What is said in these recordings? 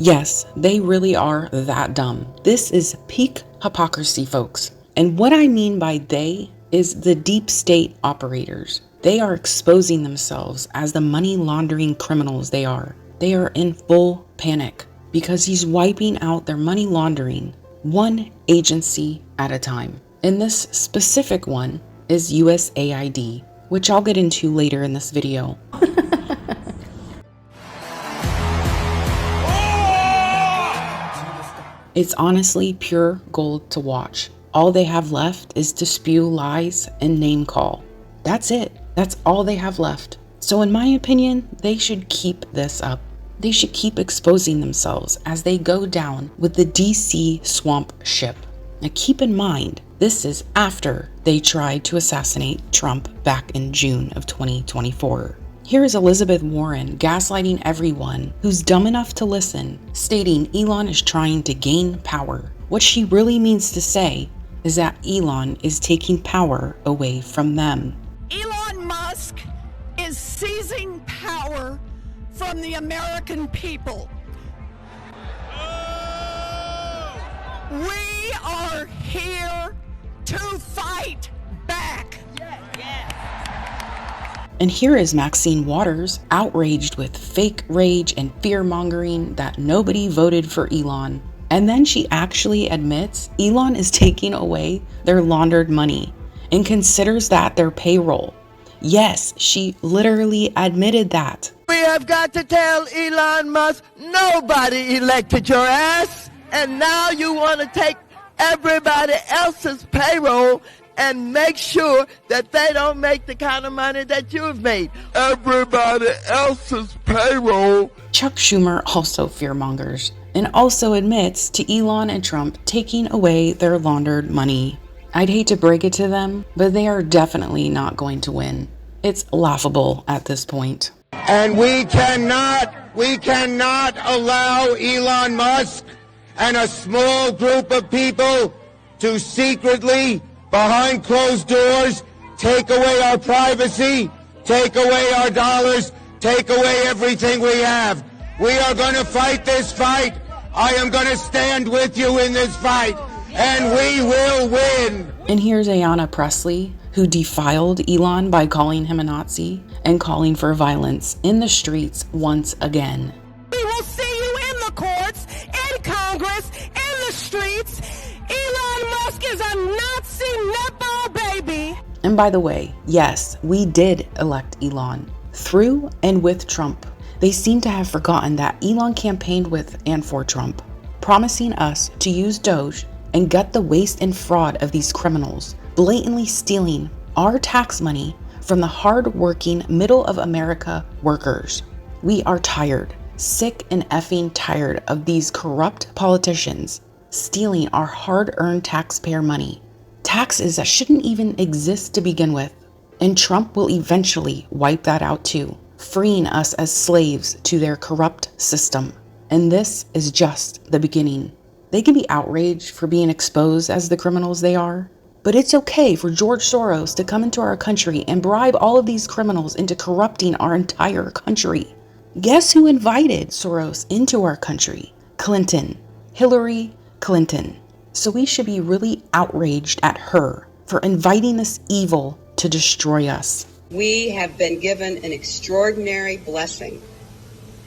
Yes, they really are that dumb. This is peak hypocrisy, folks. And what I mean by they is the deep state operators. They are exposing themselves as the money laundering criminals they are. They are in full panic because he's wiping out their money laundering one agency at a time. And this specific one is USAID, which I'll get into later in this video. It's honestly pure gold to watch. All they have left is to spew lies and name call. That's it. That's all they have left. So in my opinion, they should keep this up. They should keep exposing themselves as they go down with the DC swamp ship. Now keep in mind, this is after they tried to assassinate Trump back in June of 2024. Here is Elizabeth Warren gaslighting everyone who's dumb enough to listen, stating Elon is trying to gain power. What she really means to say is that Elon is taking power away from them. Elon Musk is seizing power from the American people. We are here to fight back. And here is Maxine Waters, outraged with fake rage and fear-mongering that nobody voted for Elon. And then she actually admits Elon is taking away their laundered money and considers that their payroll. Yes, she literally admitted that. We have got to tell Elon Musk, nobody elected your ass, and now you want to take everybody else's payroll and make sure that they don't make the kind of money that you've made. Everybody else's payroll. Chuck Schumer also fearmongers and also admits to Elon and Trump taking away their laundered money. I'd hate to break it to them, but they are definitely not going to win. It's laughable at this point. And we cannot allow Elon Musk and a small group of people to secretly, behind closed doors, take away our privacy, take away our dollars, take away everything we have. We are going to fight this fight. I am going to stand with you in this fight, and we will win. And here's Ayanna Pressley, who defiled Elon by calling him a Nazi and calling for violence in the streets once again. We will see you in the courts, in Congress, in the streets. Elon Musk is a Nazi Nepo baby. And by the way, yes, we did elect Elon through and with Trump. They seem to have forgotten that Elon campaigned with and for Trump, promising us to use Doge and gut the waste and fraud of these criminals, blatantly stealing our tax money from the hard-working middle of America workers. We are tired, sick and effing tired of these corrupt politicians stealing our hard-earned taxpayer money. Taxes that shouldn't even exist to begin with. And Trump will eventually wipe that out too, freeing us as slaves to their corrupt system. And this is just the beginning. They can be outraged for being exposed as the criminals they are, but it's okay for George Soros to come into our country and bribe all of these criminals into corrupting our entire country. Guess who invited Soros into our country? Clinton. Hillary Clinton. So we should be really outraged at her for inviting this evil to destroy us. We have been given an extraordinary blessing,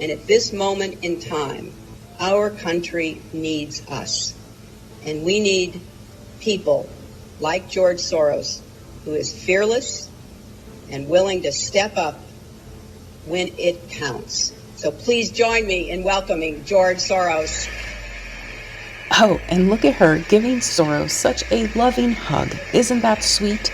and at this moment in time, our country needs us, and we need people like George Soros, who is fearless and willing to step up when it counts. So please join me in welcoming George Soros. Oh, and look at her giving Soros such a loving hug. Isn't that sweet?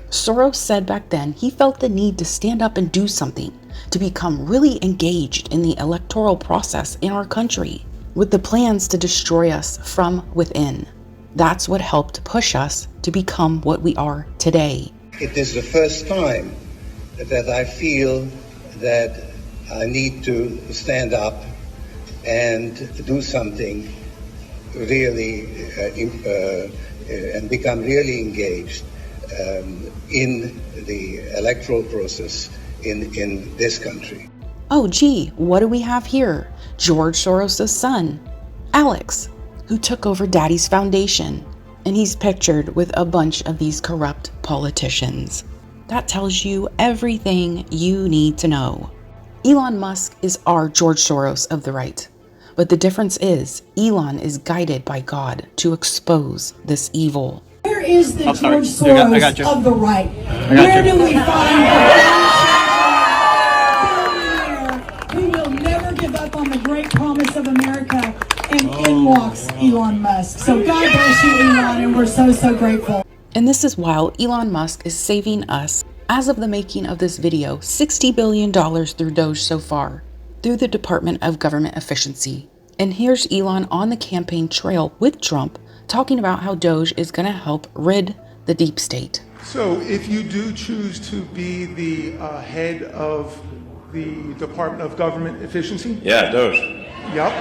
Soros said back then he felt the need to stand up and do something, to become really engaged in the electoral process in our country, with the plans to destroy us from within. That's what helped push us to become what we are today. It is the first time that I feel that I need to stand up and do something really and become really engaged in the electoral process in this country. Oh gee, what do we have here? George Soros' son, Alex, who took over Daddy's foundation. And he's pictured with a bunch of these corrupt politicians. That tells you everything you need to know. Elon Musk is our George Soros of the right. But the difference is, Elon is guided by God to expose this evil. Where is the George Soros of the right? Where do we find the billionaire who will never give up on the great promise of America? And in walks Elon Musk. So God bless you, Elon, and we're so grateful. And this is while Elon Musk is saving us, as of the making of this video, $60 billion through Doge so far, through the Department of Government Efficiency. And here's Elon on the campaign trail with Trump, talking about how Doge is going to help rid the deep state. So if you do choose to be the head of the Department of Government Efficiency? Yeah, Doge. Yep.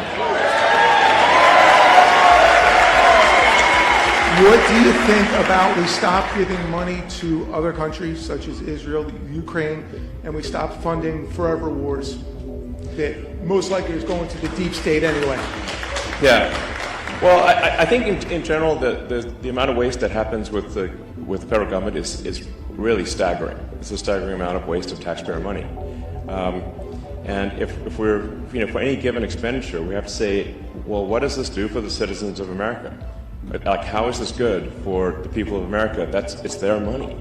What do you think about we stop giving money to other countries such as Israel, Ukraine, and we stop funding forever wars that most likely is going to the deep state anyway? Yeah. Well, I think in general the amount of waste that happens with the federal government is really staggering. It's a staggering amount of waste of taxpayer money. And if we're, for any given expenditure, we have to say, well, what does this do for the citizens of America? Like, how is this good for the people of America? It's their money.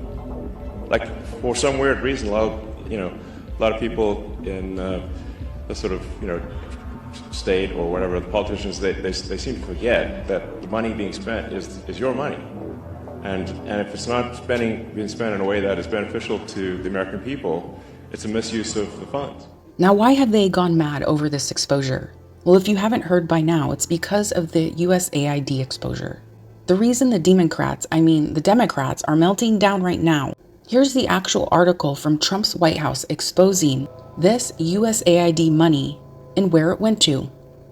Like, for some weird reason, a lot of people in the sort of, state or whatever, the politicians, they seem to forget that the money being spent is your money. And if it's not being spent in a way that is beneficial to the American people, it's a misuse of the funds. Now, why have they gone mad over this exposure? Well, if you haven't heard by now, it's because of the USAID exposure. The reason the Democrats are melting down right now. Here's the actual article from Trump's White House exposing this USAID money and where it went to,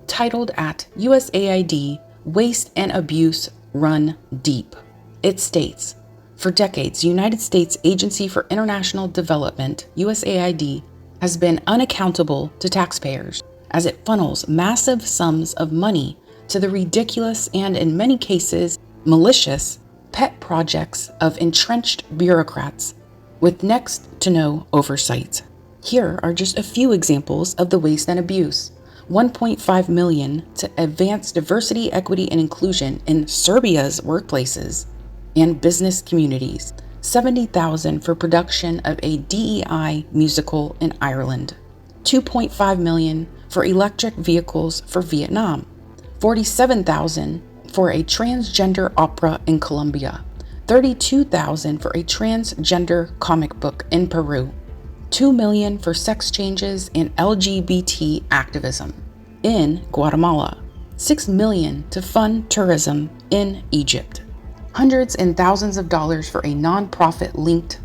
titled at USAID Waste and Abuse Run Deep. It states, for decades, United States Agency for International Development, USAID, has been unaccountable to taxpayers as it funnels massive sums of money to the ridiculous and, in many cases, malicious pet projects of entrenched bureaucrats with next to no oversight. Here are just a few examples of the waste and abuse. $1.5 million to advance diversity, equity, and inclusion in Serbia's workplaces and business communities. $70,000 for production of a DEI musical in Ireland. $2.5 million for electric vehicles for Vietnam. $47,000 for a transgender opera in Colombia. $32,000 for a transgender comic book in Peru. $2 million for sex changes and LGBT activism in Guatemala. $6 million to fund tourism in Egypt. Hundreds and thousands of dollars for a nonprofit linked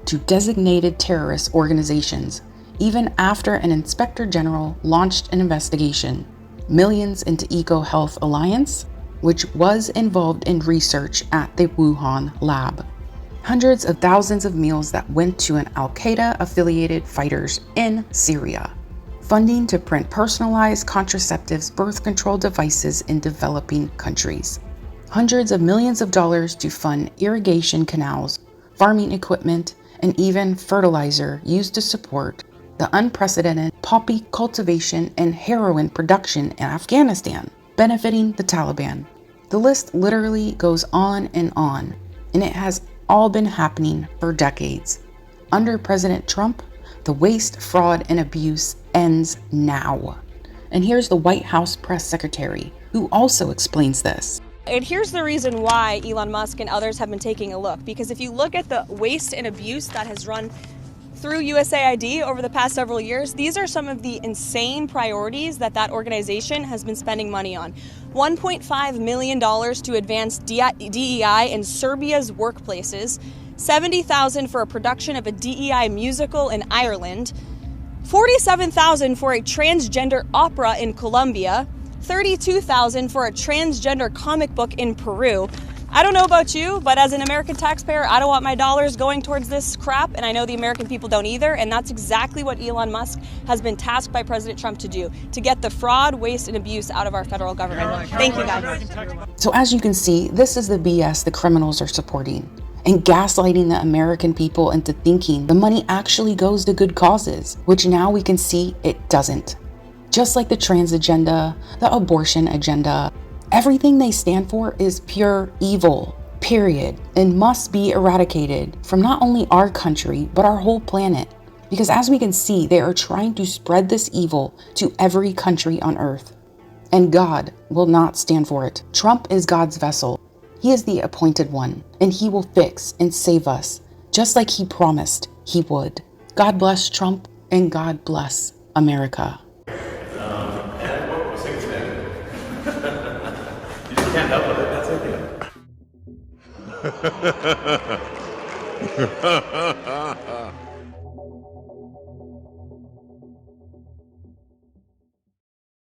to designated terrorist organizations, even after an inspector general launched an investigation. Millions into Eco Health Alliance, which was involved in research at the Wuhan lab. Hundreds of thousands of meals that went to an Al-Qaeda affiliated fighters in Syria. Funding to print personalized contraceptives, birth control devices in developing countries. Hundreds of millions of dollars to fund irrigation canals, farming equipment, and even fertilizer used to support the unprecedented poppy cultivation and heroin production in Afghanistan, benefiting the Taliban. The list literally goes on, and it has all been happening for decades. Under President Trump, the waste, fraud, and abuse ends now. And here's the White House press secretary, who also explains this. And here's the reason why Elon Musk and others have been taking a look. Because if you look at the waste and abuse that has run through USAID over the past several years, these are some of the insane priorities that organization has been spending money on. $1.5 million to advance DEI in Serbia's workplaces, $70,000 for a production of a DEI musical in Ireland, $47,000 for a transgender opera in Colombia, $32,000 for a transgender comic book in Peru, I don't know about you, but as an American taxpayer, I don't want my dollars going towards this crap, and I know the American people don't either, and that's exactly what Elon Musk has been tasked by President Trump to do, to get the fraud, waste, and abuse out of our federal government. Thank you, guys. So as you can see, this is the BS the criminals are supporting and gaslighting the American people into thinking the money actually goes to good causes, which now we can see it doesn't. Just like the trans agenda, the abortion agenda, everything they stand for is pure evil, period, and must be eradicated from not only our country, but our whole planet. Because as we can see, they are trying to spread this evil to every country on earth. And God will not stand for it. Trump is God's vessel. He is the appointed one, and he will fix and save us, just like he promised he would. God bless Trump, and God bless America. Can't help it, that's okay.